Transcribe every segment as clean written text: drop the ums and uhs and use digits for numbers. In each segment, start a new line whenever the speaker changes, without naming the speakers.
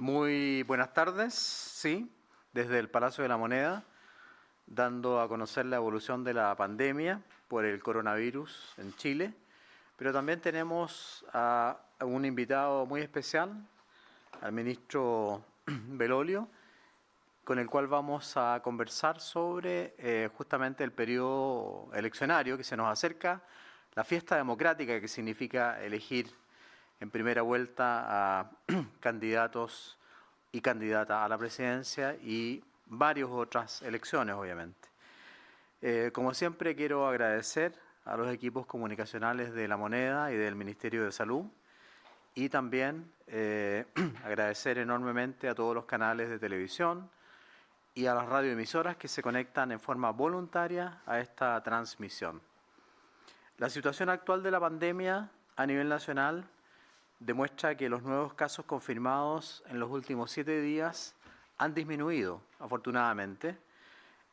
Muy buenas tardes, sí, desde el Palacio de la Moneda, dando a conocer la evolución de la pandemia por el coronavirus en Chile, pero también tenemos a un invitado muy especial, al ministro Belolio, con el cual vamos a conversar sobre justamente el periodo eleccionario que se nos acerca, la fiesta democrática que significa elegir en primera vuelta a candidatos y candidatas a la presidencia y varias otras elecciones, obviamente. Como siempre, quiero agradecer a los equipos comunicacionales de La Moneda y del Ministerio de Salud y también agradecer enormemente a todos los canales de televisión y a las radioemisoras que se conectan en forma voluntaria a esta transmisión. La situación actual de la pandemia a nivel nacional demuestra que los nuevos casos confirmados en los últimos 7 días han disminuido, afortunadamente,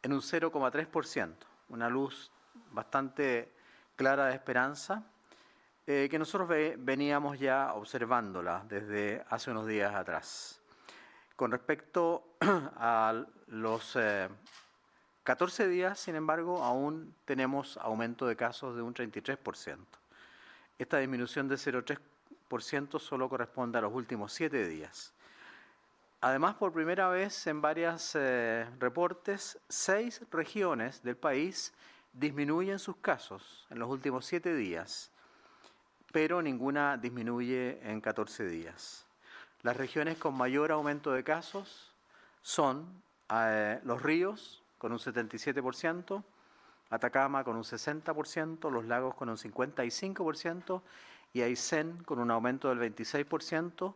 en un 0,3%, una luz bastante clara de esperanza, que nosotros veníamos ya observándola desde hace unos días atrás. Con respecto a los 14 días, sin embargo, aún tenemos aumento de casos de un 33%. Esta disminución de 0,3% solo corresponde a los últimos 7 días. Además, por primera vez en varios reportes, 6 regiones del país disminuyen sus casos en los últimos 7 días, pero ninguna disminuye en 14 días. Las regiones con mayor aumento de casos son Los Ríos, con un 77%, Atacama con un 60%, Los Lagos con un 55% y Aysén con un aumento del 26%.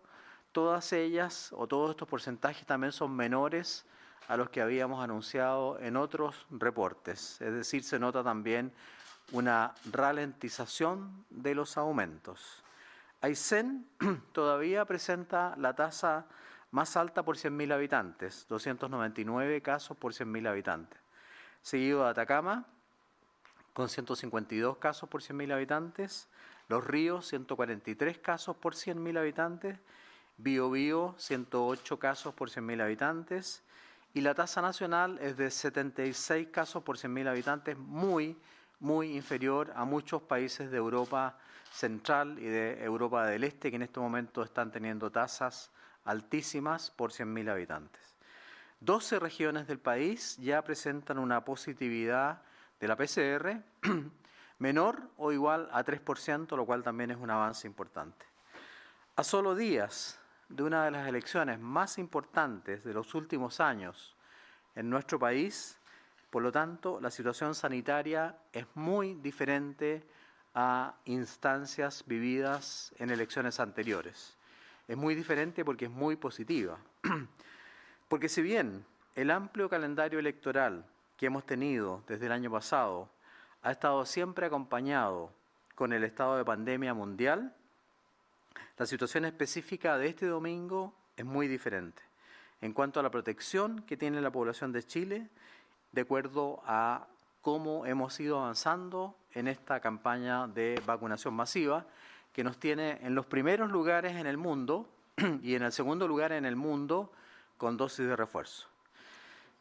Todas ellas o todos estos porcentajes también son menores a los que habíamos anunciado en otros reportes. Es decir, se nota también una ralentización de los aumentos. Aysén todavía presenta la tasa más alta por 100.000 habitantes, 299 casos por 100.000 habitantes. Seguido de Atacama, con 152 casos por 100.000 habitantes, Los Ríos, 143 casos por 100.000 habitantes, Biobío, 108 casos por 100.000 habitantes, y la tasa nacional es de 76 casos por 100.000 habitantes, muy inferior a muchos países de Europa Central y de Europa del Este, que en este momento están teniendo tasas altísimas por 100.000 habitantes. 12 regiones del país ya presentan una positividad de la PCR menor o igual a 3%, lo cual también es un avance importante. A solo días de una de las elecciones más importantes de los últimos años en nuestro país, por lo tanto, la situación sanitaria es muy diferente a instancias vividas en elecciones anteriores. Es muy diferente porque es muy positiva. Porque si bien el amplio calendario electoral que hemos tenido desde el año pasado ha estado siempre acompañado con el estado de pandemia mundial, la situación específica de este domingo es muy diferente en cuanto a la protección que tiene la población de Chile, de acuerdo a cómo hemos ido avanzando en esta campaña de vacunación masiva, que nos tiene en los primeros lugares en el mundo y en el segundo lugar en el mundo con dosis de refuerzo.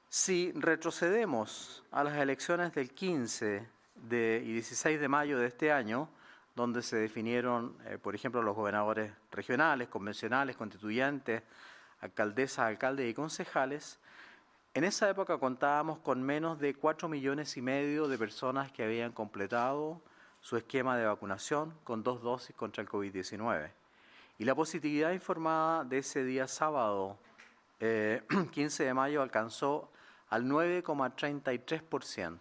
Si retrocedemos a las elecciones del 15 y 16 de mayo de este año, donde se definieron, por ejemplo, los gobernadores regionales, convencionales, constituyentes, alcaldesas, alcaldes y concejales, en esa época contábamos con menos de 4,5 millones de personas que habían completado su esquema de vacunación con 2 dosis contra el COVID-19. Y la positividad informada de ese día sábado, 15 de mayo, alcanzó al 9,33%.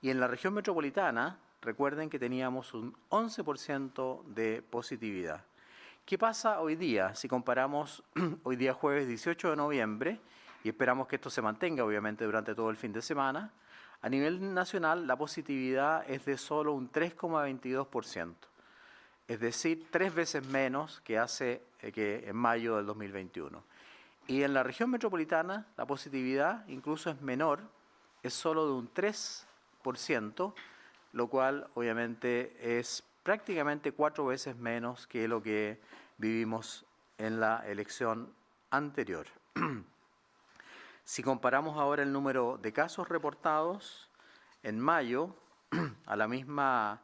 Y en la región metropolitana, recuerden que teníamos un 11% de positividad. ¿Qué pasa hoy día? Si comparamos hoy día jueves 18 de noviembre, y esperamos que esto se mantenga obviamente durante todo el fin de semana, a nivel nacional la positividad es de solo un 3,22%, es decir, 3 veces menos que en mayo del 2021. Y en la región metropolitana la positividad incluso es menor, es solo de un 3%, lo cual obviamente es prácticamente 4 veces menos que lo que vivimos en la elección anterior. Si comparamos ahora el número de casos reportados en mayo, en la misma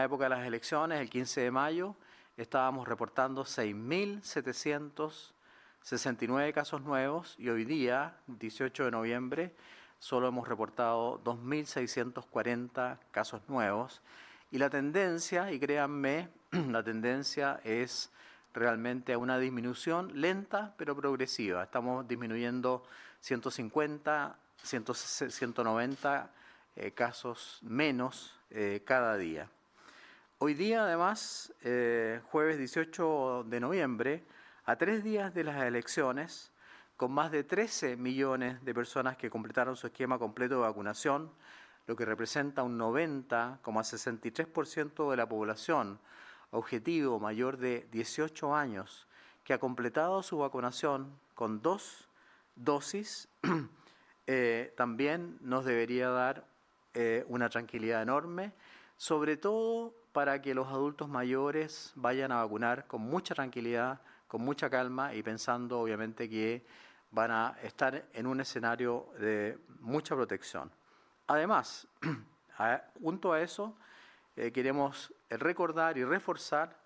época de las elecciones, el 15 de mayo, estábamos reportando 6.769 casos nuevos y hoy día, 18 de noviembre, solo hemos reportado 2.640 casos nuevos. Y la tendencia, y créanme, la tendencia es realmente a una disminución lenta pero progresiva. Estamos disminuyendo 150, 190 casos menos cada día. Hoy día, además, jueves 18 de noviembre, a 3 días de las elecciones, con más de 13 millones de personas que completaron su esquema completo de vacunación, lo que representa un 90,63% de la población objetivo mayor de 18 años que ha completado su vacunación con 2 dosis, también nos debería dar una tranquilidad enorme, sobre todo para que los adultos mayores vayan a vacunar con mucha tranquilidad, con mucha calma y pensando obviamente que van a estar en un escenario de mucha protección. Además, junto a eso, queremos recordar y reforzar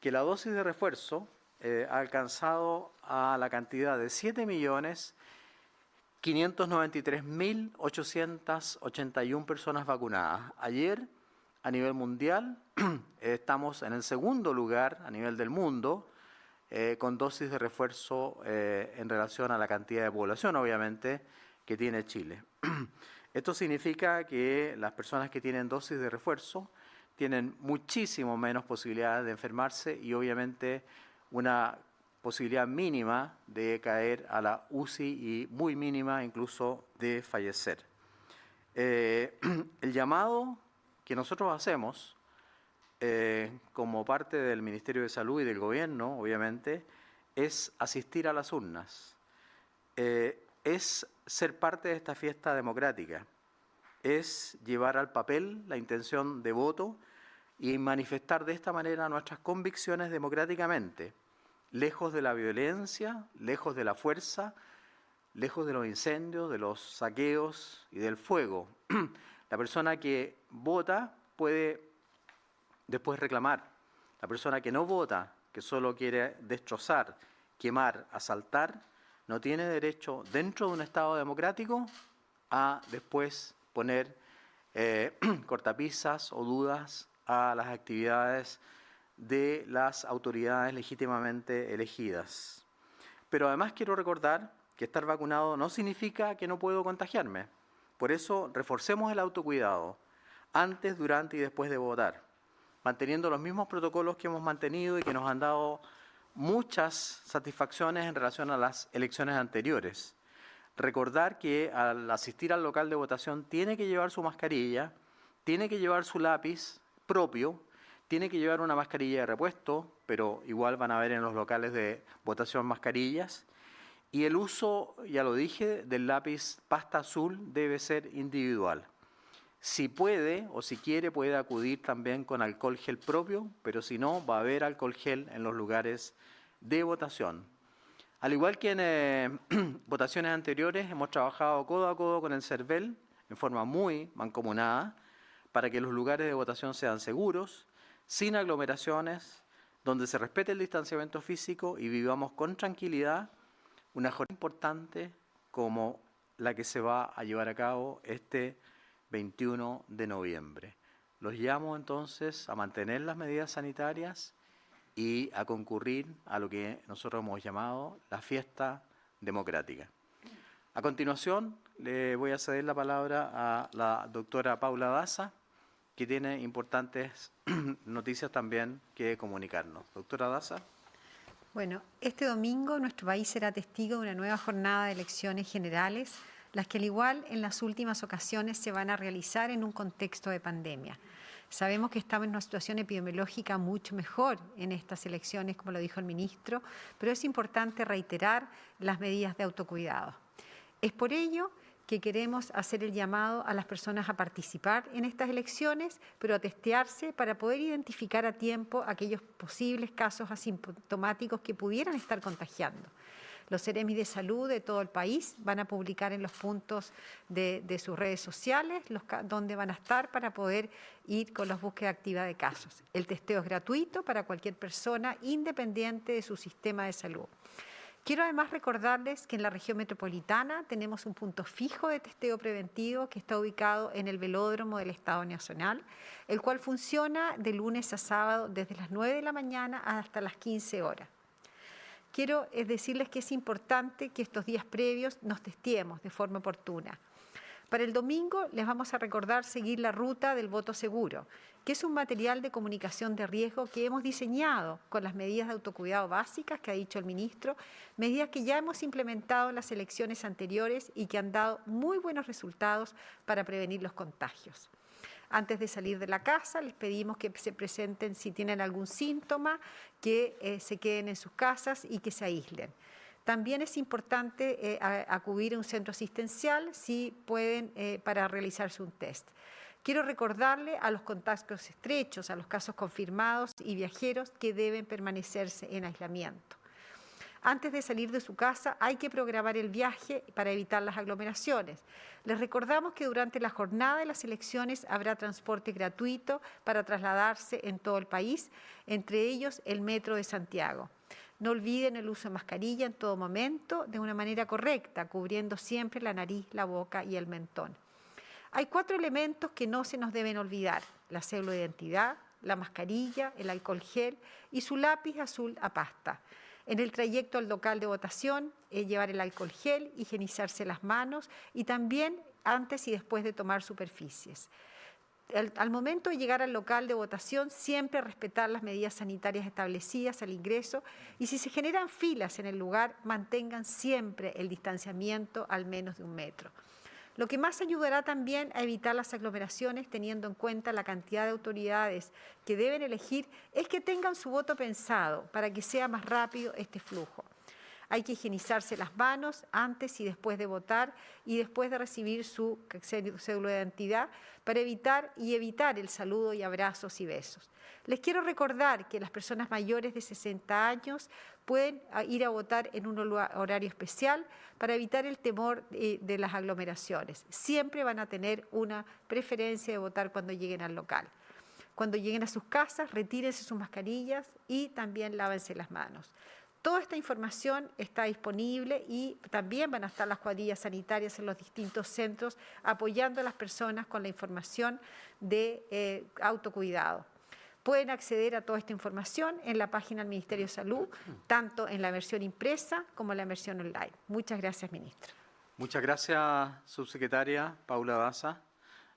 que la dosis de refuerzo ha alcanzado a la cantidad de 7.593.881 personas vacunadas. Ayer, a nivel mundial, estamos en el segundo lugar a nivel del mundo, con dosis de refuerzo en relación a la cantidad de población, obviamente, que tiene Chile. Esto significa que las personas que tienen dosis de refuerzo tienen muchísimo menos posibilidades de enfermarse y obviamente una posibilidad mínima de caer a la UCI y muy mínima incluso de fallecer. El llamado que nosotros hacemos como parte del Ministerio de Salud y del Gobierno, obviamente, es asistir a las urnas, es ser parte de esta fiesta democrática, es llevar al papel la intención de voto y manifestar de esta manera nuestras convicciones democráticamente, lejos de la violencia, lejos de la fuerza, lejos de los incendios, de los saqueos y del fuego. La persona que vota puede después reclamar. La persona que no vota, que solo quiere destrozar, quemar, asaltar, no tiene derecho dentro de un Estado democrático a después poner cortapisas o dudas a las actividades de las autoridades legítimamente elegidas. Pero además quiero recordar que estar vacunado no significa que no puedo contagiarme. Por eso reforcemos el autocuidado antes, durante y después de votar, manteniendo los mismos protocolos que hemos mantenido y que nos han dado muchas satisfacciones en relación a las elecciones anteriores. Recordar que al asistir al local de votación tiene que llevar su mascarilla, tiene que llevar su lápiz propio, tiene que llevar una mascarilla de repuesto, pero igual van a ver en los locales de votación mascarillas. Y el uso, ya lo dije, del lápiz pasta azul debe ser individual. Si puede o si quiere puede acudir también con alcohol gel propio, pero si no, va a haber alcohol gel en los lugares de votación. Al igual que en votaciones anteriores, hemos trabajado codo a codo con el CERVEL en forma muy mancomunada para que los lugares de votación sean seguros, sin aglomeraciones, donde se respete el distanciamiento físico y vivamos con tranquilidad una jornada importante como la que se va a llevar a cabo este 21 de noviembre. Los llamo entonces a mantener las medidas sanitarias y a concurrir a lo que nosotros hemos llamado la fiesta democrática. A continuación, le voy a ceder la palabra a la doctora Paula Daza, que tiene importantes noticias también que comunicarnos. Doctora Daza.
Bueno, este domingo nuestro país será testigo de una nueva jornada de elecciones generales, las que al igual en las últimas ocasiones se van a realizar en un contexto de pandemia. Sabemos que estamos en una situación epidemiológica mucho mejor en estas elecciones, como lo dijo el ministro, pero es importante reiterar las medidas de autocuidado. Es por ello que queremos hacer el llamado a las personas a participar en estas elecciones, pero a testearse para poder identificar a tiempo aquellos posibles casos asintomáticos que pudieran estar contagiando. Los Seremis de Salud de todo el país van a publicar en los puntos de sus redes sociales donde van a estar para poder ir con la búsqueda activa de casos. El testeo es gratuito para cualquier persona independiente de su sistema de salud. Quiero además recordarles que en la región metropolitana tenemos un punto fijo de testeo preventivo que está ubicado en el velódromo del Estado Nacional, el cual funciona de lunes a sábado desde las 9 de la mañana hasta las 15 horas. Quiero decirles que es importante que estos días previos nos testeemos de forma oportuna. Para el domingo les vamos a recordar seguir la ruta del voto seguro, que es un material de comunicación de riesgo que hemos diseñado con las medidas de autocuidado básicas que ha dicho el ministro, medidas que ya hemos implementado en las elecciones anteriores y que han dado muy buenos resultados para prevenir los contagios. Antes de salir de la casa, les pedimos que se presenten si tienen algún síntoma, que se queden en sus casas y que se aíslen. También es importante acudir a un centro asistencial si pueden para realizarse un test. Quiero recordarle a los contactos estrechos, a los casos confirmados y viajeros que deben permanecerse en aislamiento. Antes de salir de su casa hay que programar el viaje para evitar las aglomeraciones. Les recordamos que durante la jornada de las elecciones habrá transporte gratuito para trasladarse en todo el país, entre ellos el Metro de Santiago. No olviden el uso de mascarilla en todo momento de una manera correcta, cubriendo siempre la nariz, la boca y el mentón. Hay 4 elementos que no se nos deben olvidar: la cédula de identidad, la mascarilla, el alcohol gel y su lápiz azul a pasta. En el trayecto al local de votación, llevar el alcohol gel, higienizarse las manos y también antes y después de tomar superficies. Al momento de llegar al local de votación, siempre respetar las medidas sanitarias establecidas al ingreso y si se generan filas en el lugar, mantengan siempre el distanciamiento al menos de 1 metro. Lo que más ayudará también a evitar las aglomeraciones, teniendo en cuenta la cantidad de autoridades que deben elegir, es que tengan su voto pensado para que sea más rápido este flujo. Hay que higienizarse las manos antes y después de votar y después de recibir su cédula de identidad para evitar el saludo y abrazos y besos. Les quiero recordar que las personas mayores de 60 años pueden ir a votar en un horario especial para evitar el temor de las aglomeraciones. Siempre van a tener una preferencia de votar cuando lleguen al local. Cuando lleguen a sus casas, retírense sus mascarillas y también lávense las manos. Toda esta información está disponible y también van a estar las cuadrillas sanitarias en los distintos centros apoyando a las personas con la información de autocuidado. Pueden acceder a toda esta información en la página del Ministerio de Salud, tanto en la versión impresa como en la versión online. Muchas gracias, ministro.
Muchas gracias, subsecretaria Paula Daza.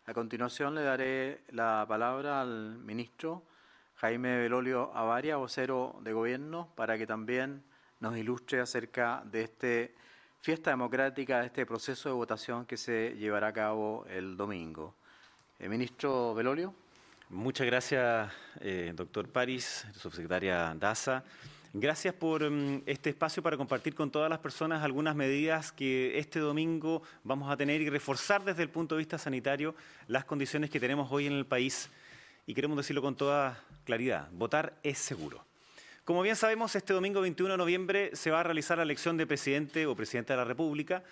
A continuación le daré la palabra al ministro Jaime Belolio Avaria, vocero de Gobierno, para que también nos ilustre acerca de esta fiesta democrática, de este proceso de votación que se llevará a cabo el domingo. Ministro Belolio.
Muchas gracias, doctor París, subsecretaria Daza. Gracias por este espacio para compartir con todas las personas algunas medidas que este domingo vamos a tener y reforzar desde el punto de vista sanitario las condiciones que tenemos hoy en el país. Y queremos decirlo con toda claridad: votar es seguro. Como bien sabemos, este domingo 21 de noviembre se va a realizar la elección de presidente o presidenta de la República,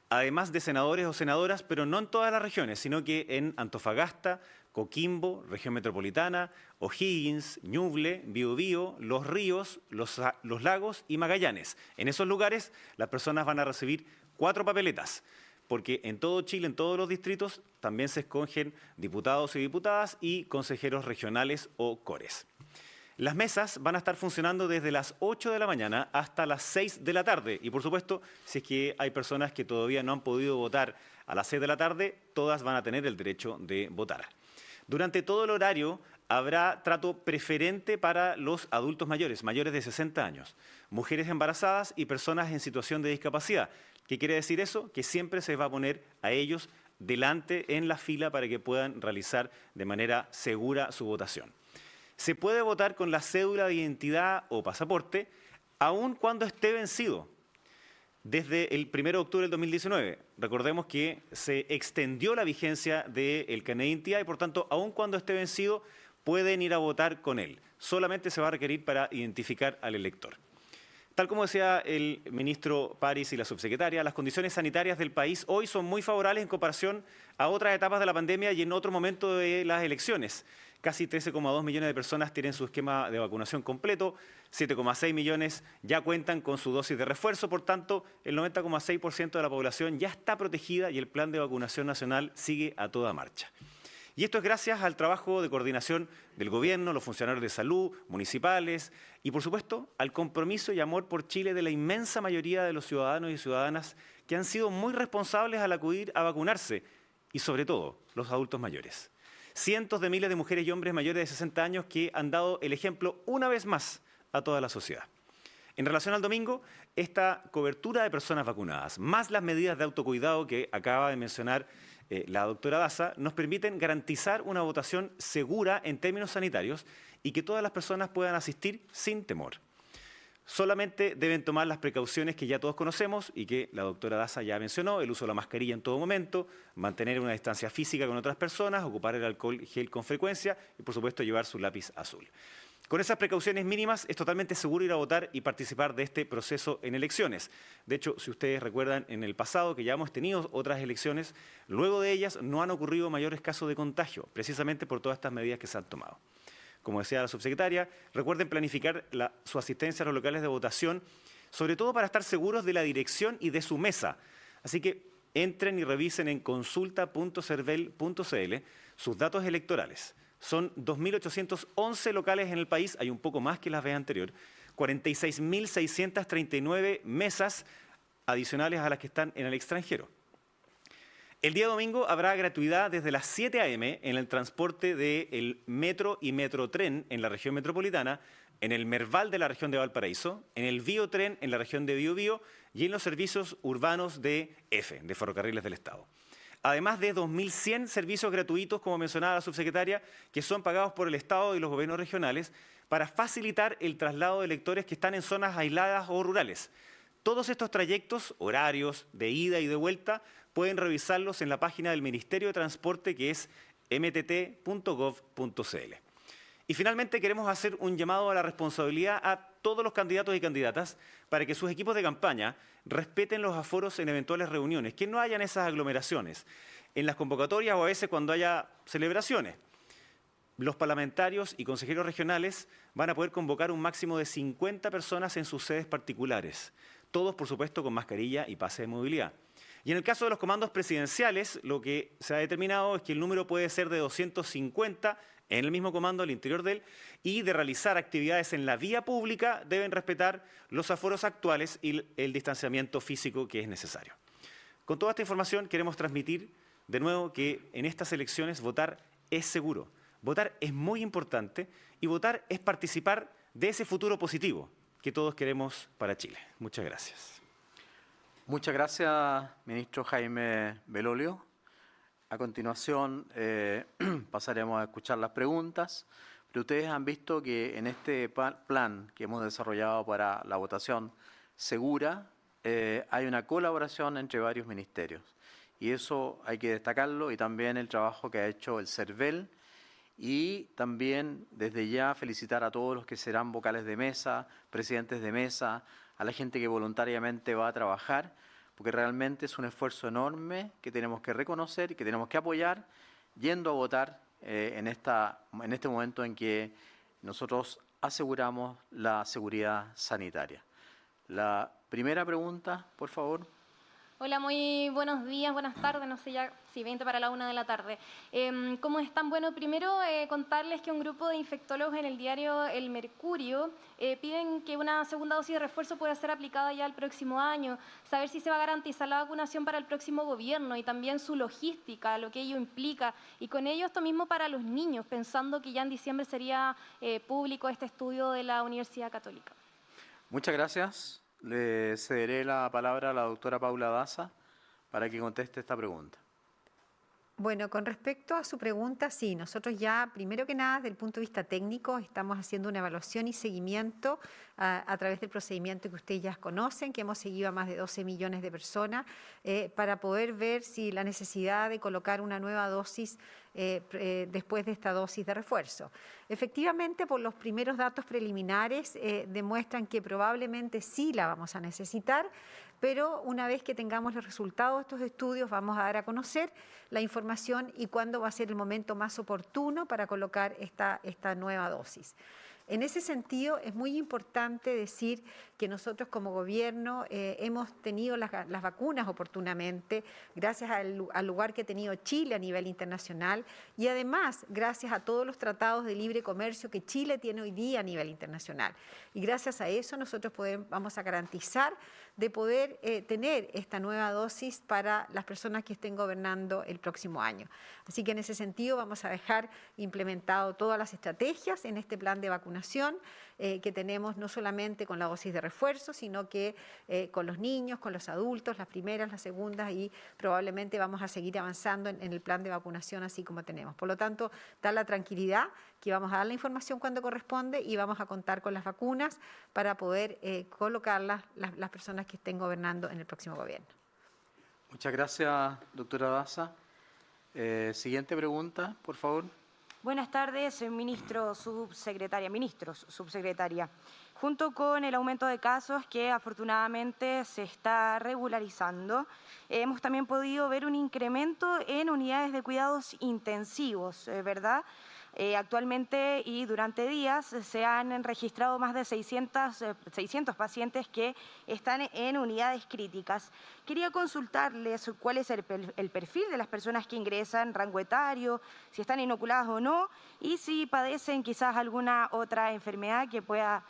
además de senadores o senadoras, pero no en todas las regiones, sino que en Antofagasta, Coquimbo, región metropolitana, O'Higgins, Ñuble, Biobío, Los Ríos, Los Lagos y Magallanes. En esos lugares las personas van a recibir 4 papeletas, porque en todo Chile, en todos los distritos, también se escogen diputados y diputadas y consejeros regionales o cores. Las mesas van a estar funcionando desde las 8 de la mañana hasta las 6 de la tarde. Y por supuesto, si es que hay personas que todavía no han podido votar a las 6 de la tarde, todas van a tener el derecho de votar. Durante todo el horario habrá trato preferente para los adultos mayores, mayores de 60 años, mujeres embarazadas y personas en situación de discapacidad. ¿Qué quiere decir eso? Que siempre se va a poner a ellos delante en la fila para que puedan realizar de manera segura su votación. Se puede votar con la cédula de identidad o pasaporte, aun cuando esté vencido. desde el 1 de octubre del 2019. Recordemos que se extendió la vigencia del carnet de identidad y, por tanto, aun cuando esté vencido, pueden ir a votar con él. Solamente se va a requerir para identificar al elector. Tal como decía el ministro París y la subsecretaria, las condiciones sanitarias del país hoy son muy favorables en comparación a otras etapas de la pandemia y en otro momento de las elecciones. Casi 13,2 millones de personas tienen su esquema de vacunación completo, 7,6 millones ya cuentan con su dosis de refuerzo, por tanto, el 90,6% de la población ya está protegida y el plan de vacunación nacional sigue a toda marcha. Y esto es gracias al trabajo de coordinación del gobierno, los funcionarios de salud, municipales y, por supuesto, al compromiso y amor por Chile de la inmensa mayoría de los ciudadanos y ciudadanas que han sido muy responsables al acudir a vacunarse y, sobre todo, los adultos mayores. Cientos de miles de mujeres y hombres mayores de 60 años que han dado el ejemplo una vez más a toda la sociedad. En relación al domingo, esta cobertura de personas vacunadas, más las medidas de autocuidado que acaba de mencionar la doctora Daza, nos permiten garantizar una votación segura en términos sanitarios y que todas las personas puedan asistir sin temor. Solamente deben tomar las precauciones que ya todos conocemos y que la doctora Daza ya mencionó: el uso de la mascarilla en todo momento, mantener una distancia física con otras personas, ocupar el alcohol gel con frecuencia y, por supuesto, llevar su lápiz azul. Con esas precauciones mínimas es totalmente seguro ir a votar y participar de este proceso en elecciones. De hecho, si ustedes recuerdan en el pasado que ya hemos tenido otras elecciones, luego de ellas no han ocurrido mayores casos de contagio, precisamente por todas estas medidas que se han tomado. Como decía la subsecretaria, recuerden planificar su asistencia a los locales de votación, sobre todo para estar seguros de la dirección y de su mesa. Así que entren y revisen en consulta.cervel.cl sus datos electorales. Son 2.811 locales en el país, hay un poco más que la vez anterior, 46.639 mesas adicionales a las que están en el extranjero. El día domingo habrá gratuidad desde las 7 a.m. en el transporte del metro y metrotren en la región metropolitana, en el Merval de la región de Valparaíso, en el Biotren en la región de Biobío y en los servicios urbanos de EFE, de Ferrocarriles del Estado. Además de 2.100 servicios gratuitos, como mencionaba la subsecretaria, que son pagados por el Estado y los gobiernos regionales para facilitar el traslado de electores que están en zonas aisladas o rurales. Todos estos trayectos, horarios de ida y de vuelta, pueden revisarlos en la página del Ministerio de Transporte, que es mtt.gov.cl. Y finalmente queremos hacer un llamado a la responsabilidad a todos los candidatos y candidatas para que sus equipos de campaña respeten los aforos en eventuales reuniones, que no hayan esas aglomeraciones en las convocatorias o a veces cuando haya celebraciones. Los parlamentarios y consejeros regionales van a poder convocar un máximo de 50 personas en sus sedes particulares, todos por supuesto con mascarilla y pase de movilidad. Y en el caso de los comandos presidenciales, lo que se ha determinado es que el número puede ser de 250 en el mismo comando al interior de él, y de realizar actividades en la vía pública deben respetar los aforos actuales y el distanciamiento físico que es necesario. Con toda esta información queremos transmitir de nuevo que en estas elecciones votar es seguro, votar es muy importante y votar es participar de ese futuro positivo que todos queremos para Chile. Muchas gracias.
Muchas gracias, ministro Jaime Belolio. A continuación pasaremos a escuchar las preguntas, pero ustedes han visto que en este plan que hemos desarrollado para la votación segura hay una colaboración entre varios ministerios y eso hay que destacarlo, y también el trabajo que ha hecho el CERVEL, y también desde ya felicitar a todos los que serán vocales de mesa, presidentes de mesa, a la gente que voluntariamente va a trabajar, porque realmente es un esfuerzo enorme que tenemos que reconocer y que tenemos que apoyar yendo a votar en este momento en que nosotros aseguramos la seguridad sanitaria. La primera pregunta, por favor.
Hola, muy buenos días, buenas tardes, no sé ya si 20 para la 1 de la tarde. ¿Cómo están? Bueno, primero contarles que un grupo de infectólogos en el diario El Mercurio piden que una segunda dosis de refuerzo pueda ser aplicada ya el próximo año, saber si se va a garantizar la vacunación para el próximo gobierno y también su logística, lo que ello implica, y con ello esto mismo para los niños, pensando que ya en diciembre sería público este estudio de la Universidad Católica.
Muchas gracias. Le cederé la palabra a la doctora Paula Daza para que conteste esta pregunta.
Bueno, con respecto a su pregunta, sí, nosotros ya, primero que nada, desde el punto de vista técnico, estamos haciendo una evaluación y seguimiento a través del procedimiento que ustedes ya conocen, que hemos seguido a más de 12 millones de personas, para poder ver si la necesidad de colocar una nueva dosis después de esta dosis de refuerzo. Efectivamente, por los primeros datos preliminares, demuestran que probablemente sí la vamos a necesitar, pero una vez que tengamos los resultados de estos estudios vamos a dar a conocer la información y cuándo va a ser el momento más oportuno para colocar esta nueva dosis. En ese sentido, es muy importante decir que nosotros como gobierno hemos tenido las vacunas oportunamente, gracias al lugar que ha tenido Chile a nivel internacional y además gracias a todos los tratados de libre comercio que Chile tiene hoy día a nivel internacional. Y gracias a eso nosotros vamos a garantizar de poder tener esta nueva dosis para las personas que estén gobernando el próximo año. Así que en ese sentido vamos a dejar implementado todas las estrategias en este plan de vacunación que tenemos no solamente con la dosis de refuerzo, sino que con los niños, con los adultos, las primeras, las segundas y probablemente vamos a seguir avanzando en el plan de vacunación así como tenemos. Por lo tanto, da la tranquilidad que vamos a dar la información cuando corresponde y vamos a contar con las vacunas para poder colocarlas las personas que estén gobernando en el próximo gobierno.
Muchas gracias, doctora Daza. Siguiente pregunta, por favor.
Buenas tardes, ministros, subsecretaria. Junto con el aumento de casos que afortunadamente se está regularizando, hemos también podido ver un incremento en unidades de cuidados intensivos, ¿verdad? Actualmente y durante días se han registrado más de 600 pacientes que están en unidades críticas. Quería consultarles cuál es el perfil de las personas que ingresan, rango etario, si están inoculadas o no, y si padecen quizás alguna otra enfermedad que pueda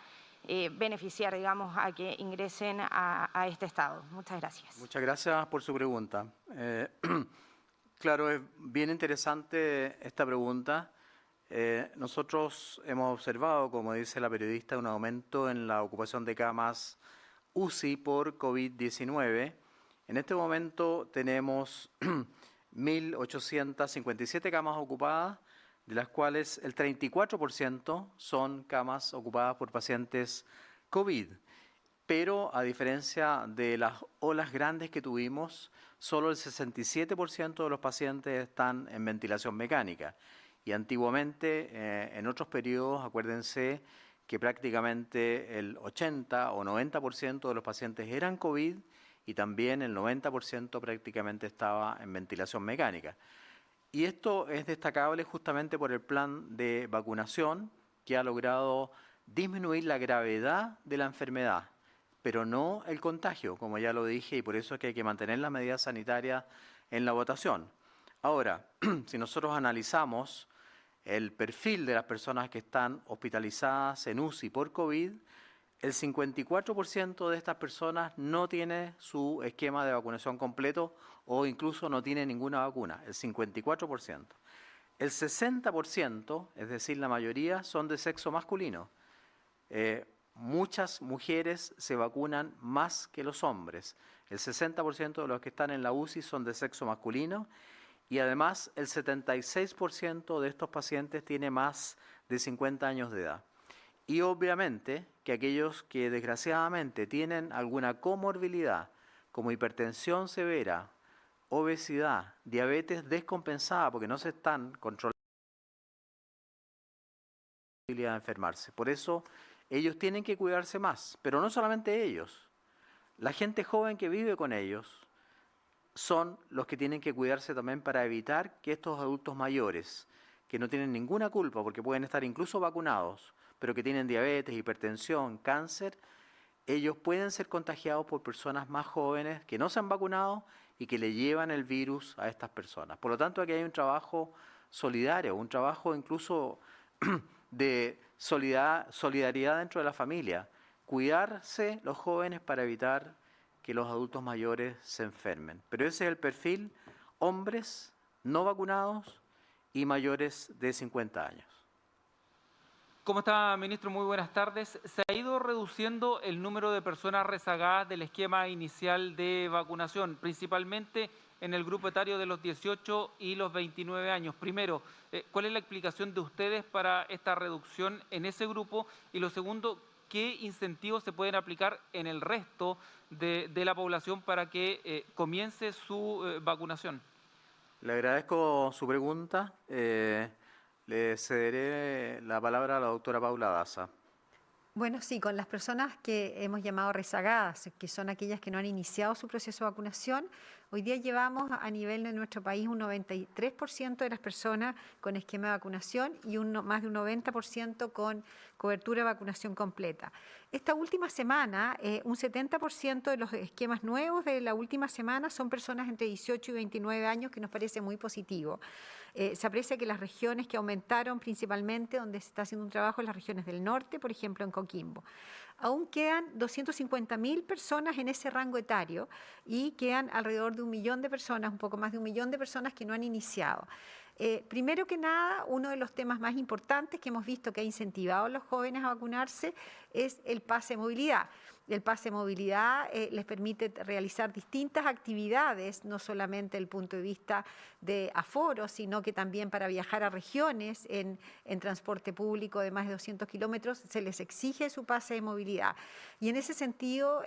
beneficiar, digamos, a que ingresen a este estado. Muchas gracias.
Muchas gracias por su pregunta. Claro, es bien interesante esta pregunta. Nosotros hemos observado, como dice la periodista, un aumento en la ocupación de camas UCI por COVID-19. En este momento tenemos 1.857 camas ocupadas, de las cuales el 34% son camas ocupadas por pacientes COVID. Pero a diferencia de las olas grandes que tuvimos, solo el 67% de los pacientes están en ventilación mecánica. Y antiguamente, en otros periodos, acuérdense que prácticamente el 80 o 90% de los pacientes eran COVID y también el 90% prácticamente estaba en ventilación mecánica. Y esto es destacable justamente por el plan de vacunación que ha logrado disminuir la gravedad de la enfermedad, pero no el contagio, como ya lo dije, y por eso es que hay que mantener las medidas sanitarias en la votación. Ahora, si nosotros analizamos el perfil de las personas que están hospitalizadas en UCI por COVID, el 54% de estas personas no tiene su esquema de vacunación completo o incluso no tiene ninguna vacuna, el 54%. El 60%, es decir, la mayoría, son de sexo masculino. Muchas mujeres se vacunan más que los hombres. El 60% de los que están en la UCI son de sexo masculino y además el 76% de estos pacientes tiene más de 50 años de edad. Y obviamente que aquellos que desgraciadamente tienen alguna comorbilidad como hipertensión severa, obesidad, diabetes descompensada porque no se están controlando la posibilidad de enfermarse. Por eso ellos tienen que cuidarse más, pero no solamente ellos. La gente joven que vive con ellos son los que tienen que cuidarse también para evitar que estos adultos mayores, que no tienen ninguna culpa porque pueden estar incluso vacunados, pero que tienen diabetes, hipertensión, cáncer, ellos pueden ser contagiados por personas más jóvenes que no se han vacunado y que le llevan el virus a estas personas. Por lo tanto, aquí hay un trabajo solidario, un trabajo incluso de solidaridad dentro de la familia. Cuidarse los jóvenes para evitar que los adultos mayores se enfermen. Pero ese es el perfil: hombres no vacunados y mayores de 50 años.
¿Cómo está, ministro? Muy buenas tardes. Se ha ido reduciendo el número de personas rezagadas del esquema inicial de vacunación, principalmente en el grupo etario de los 18 y los 29 años. Primero, ¿cuál es la explicación de ustedes para esta reducción en ese grupo? Y lo segundo, ¿qué incentivos se pueden aplicar en el resto de la población para que comience su vacunación?
Le agradezco su pregunta. Le cederé la palabra a la doctora Paula Daza.
Bueno, sí, con las personas que hemos llamado rezagadas, que son aquellas que no han iniciado su proceso de vacunación, hoy día llevamos a nivel de nuestro país un 93% de las personas con esquema de vacunación y más de un 90% con cobertura de vacunación completa. Esta última semana, un 70% de los esquemas nuevos de la última semana son personas entre 18 y 29 años, que nos parece muy positivo. Se aprecia que las regiones que aumentaron principalmente, donde se está haciendo un trabajo, en las regiones del norte, por ejemplo en Coquimbo. Aún quedan 250.000 personas en ese rango etario y quedan alrededor de 1 millón de personas, un poco más de 1 millón de personas que no han iniciado. Primero que nada, uno de los temas más importantes que hemos visto que ha incentivado a los jóvenes a vacunarse es el pase de movilidad. El pase de movilidad les permite realizar distintas actividades, no solamente desde el punto de vista de aforo, sino que también para viajar a regiones en transporte público de más de 200 kilómetros, se les exige su pase de movilidad. Y en ese sentido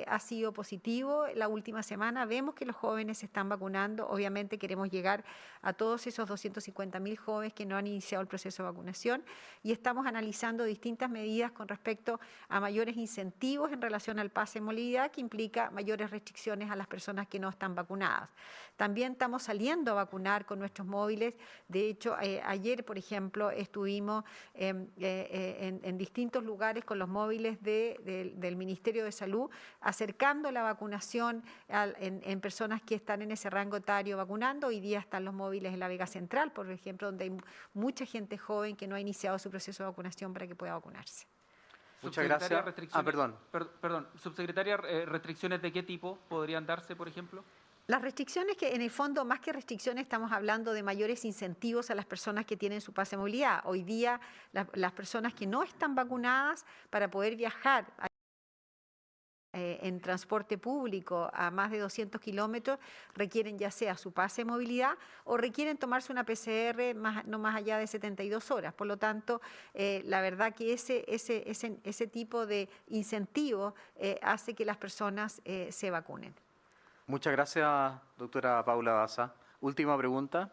ha sido positivo. La última semana vemos que los jóvenes se están vacunando. Obviamente queremos llegar a todos esos 250.000 jóvenes que no han iniciado el proceso de vacunación y estamos analizando distintas medidas con respecto a mayores incentivos en relación al pase de movilidad, que implica mayores restricciones a las personas que no están vacunadas. También estamos saliendo a vacunar con nuestros móviles. De hecho, ayer, por ejemplo, estuvimos en distintos lugares con los móviles del Ministerio de Salud, acercando la vacunación en personas que están en ese rango etario vacunando. Hoy día están los móviles en la Vega Central, por ejemplo, donde hay mucha gente joven que no ha iniciado su proceso de vacunación para que pueda vacunarse.
Muchas gracias. Perdón.
Perdón, subsecretaria, ¿restricciones de qué tipo podrían darse, por ejemplo?
Las restricciones, que en el fondo, más que restricciones, estamos hablando de mayores incentivos a las personas que tienen su pase de movilidad. Hoy día, las personas que no están vacunadas, para poder viajar en transporte público a más de 200 kilómetros, requieren ya sea su pase de movilidad o requieren tomarse una PCR no más allá de 72 horas. Por lo tanto, la verdad que ese tipo de incentivo hace que las personas se vacunen.
Muchas gracias, doctora Paula Daza. Última pregunta.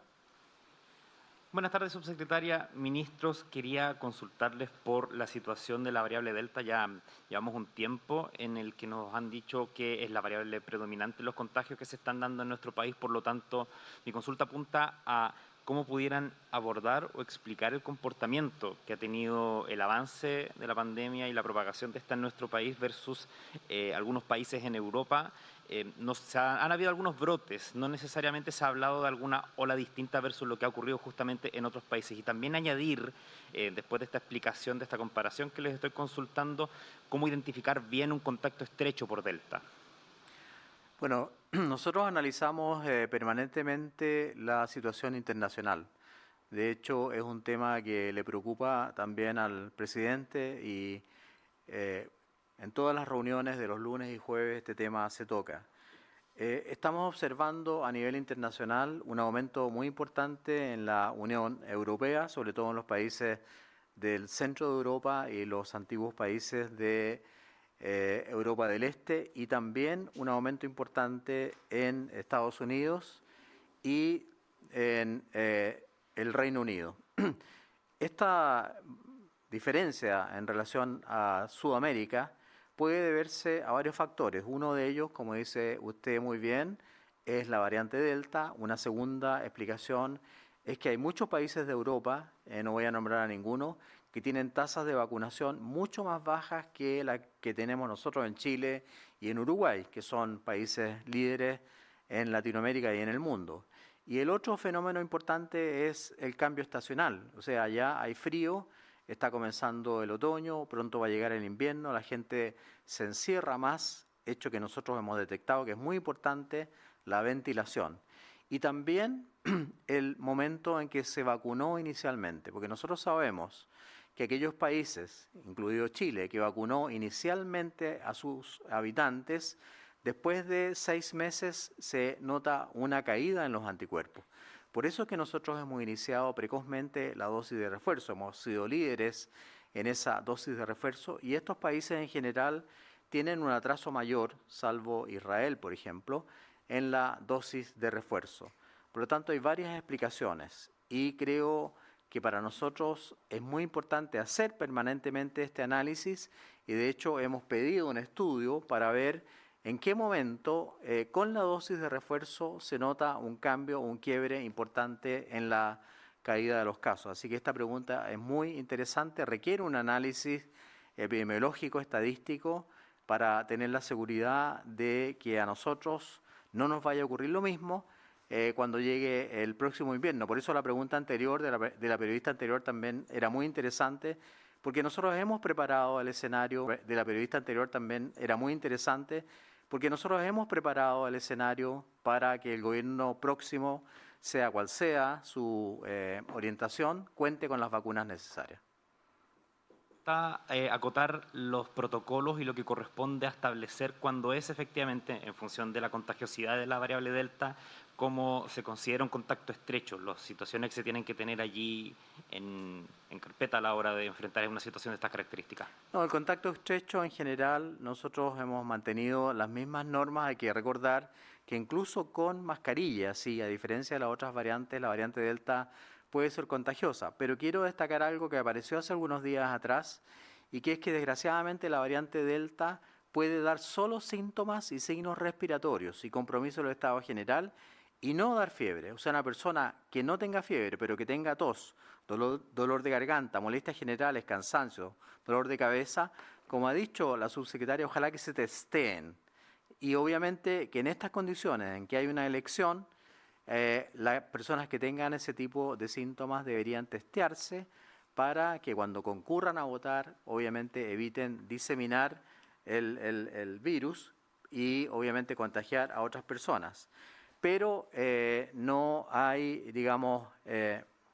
Buenas tardes, subsecretaria. Ministros, quería consultarles por la situación de la variable Delta. Ya llevamos un tiempo en el que nos han dicho que es la variable predominante en los contagios que se están dando en nuestro país. Por lo tanto, mi consulta apunta a cómo pudieran abordar o explicar el comportamiento que ha tenido el avance de la pandemia y la propagación de esta en nuestro país versus algunos países en Europa. Han habido algunos brotes, no necesariamente se ha hablado de alguna ola distinta versus lo que ha ocurrido justamente en otros países. Y también añadir, después de esta explicación, de esta comparación que les estoy consultando, cómo identificar bien un contacto estrecho por Delta.
Bueno, nosotros analizamos permanentemente la situación internacional. De hecho, es un tema que le preocupa también al presidente y en todas las reuniones de los lunes y jueves este tema se toca. Estamos observando a nivel internacional un aumento muy importante en la Unión Europea, sobre todo en los países del centro de Europa y los antiguos países de Europa del Este, y también un aumento importante en Estados Unidos y en el Reino Unido. Esta diferencia en relación a Sudamérica puede deberse a varios factores. Uno de ellos, como dice usted muy bien, es la variante Delta. Una segunda explicación es que hay muchos países de Europa, no voy a nombrar a ninguno, que tienen tasas de vacunación mucho más bajas que la que tenemos nosotros en Chile y en Uruguay, que son países líderes en Latinoamérica y en el mundo. Y el otro fenómeno importante es el cambio estacional, o sea, ya hay frío, está comenzando el otoño, pronto va a llegar el invierno, la gente se encierra más, hecho que nosotros hemos detectado que es muy importante la ventilación. Y también el momento en que se vacunó inicialmente, porque nosotros sabemos que aquellos países, incluido Chile, que vacunó inicialmente a sus habitantes, después de 6 meses se nota una caída en los anticuerpos. Por eso es que nosotros hemos iniciado precozmente la dosis de refuerzo, hemos sido líderes en esa dosis de refuerzo y estos países en general tienen un atraso mayor, salvo Israel, por ejemplo, en la dosis de refuerzo. Por lo tanto, hay varias explicaciones y creo que para nosotros es muy importante hacer permanentemente este análisis y de hecho hemos pedido un estudio para ver en qué momento con la dosis de refuerzo se nota un cambio, un quiebre importante en la caída de los casos. Así que esta pregunta es muy interesante, requiere un análisis epidemiológico, estadístico, para tener la seguridad de que a nosotros no nos vaya a ocurrir lo mismo cuando llegue el próximo invierno. Por eso la pregunta anterior de la periodista anterior también era muy interesante, porque nosotros hemos preparado el escenario de la periodista anterior también era muy interesante, porque nosotros hemos preparado el escenario para que el gobierno próximo, sea cual sea su orientación, cuente con las vacunas necesarias.
Acotar los protocolos y lo que corresponde a establecer cuando es efectivamente, en función de la contagiosidad de la variable Delta, cómo se considera un contacto estrecho, las situaciones que se tienen que tener allí en carpeta a la hora de enfrentar una situación de estas características.
No, el contacto estrecho en general, nosotros hemos mantenido las mismas normas. Hay que recordar que incluso con mascarilla, sí, a diferencia de las otras variantes, la variante Delta puede ser contagiosa, pero quiero destacar algo que apareció hace algunos días atrás y que es que desgraciadamente la variante Delta puede dar solo síntomas y signos respiratorios y compromiso del estado general y no dar fiebre. O sea, una persona que no tenga fiebre, pero que tenga tos, dolor de garganta, molestias generales, cansancio, dolor de cabeza, como ha dicho la subsecretaria, ojalá que se testeen. Y obviamente que en estas condiciones en que hay una elección, las personas que tengan ese tipo de síntomas deberían testearse para que cuando concurran a votar, obviamente eviten diseminar el virus y obviamente contagiar a otras personas. Pero no hay, digamos,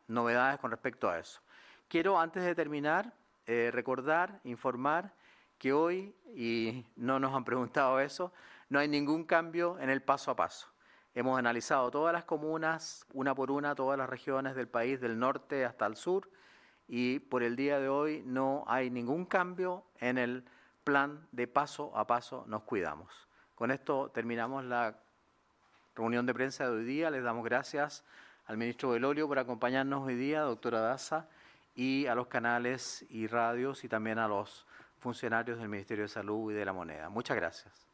novedades con respecto a eso. Quiero, antes de terminar, recordar, informar que hoy, y no nos han preguntado eso, no hay ningún cambio en el paso a paso. Hemos analizado todas las comunas, una por una, todas las regiones del país, del norte hasta el sur, y por el día de hoy no hay ningún cambio en el plan de paso a paso nos cuidamos. Con esto terminamos la reunión de prensa de hoy día. Les damos gracias al ministro Belolio por acompañarnos hoy día, doctora Daza, y a los canales y radios y también a los funcionarios del Ministerio de Salud y de la Moneda. Muchas gracias.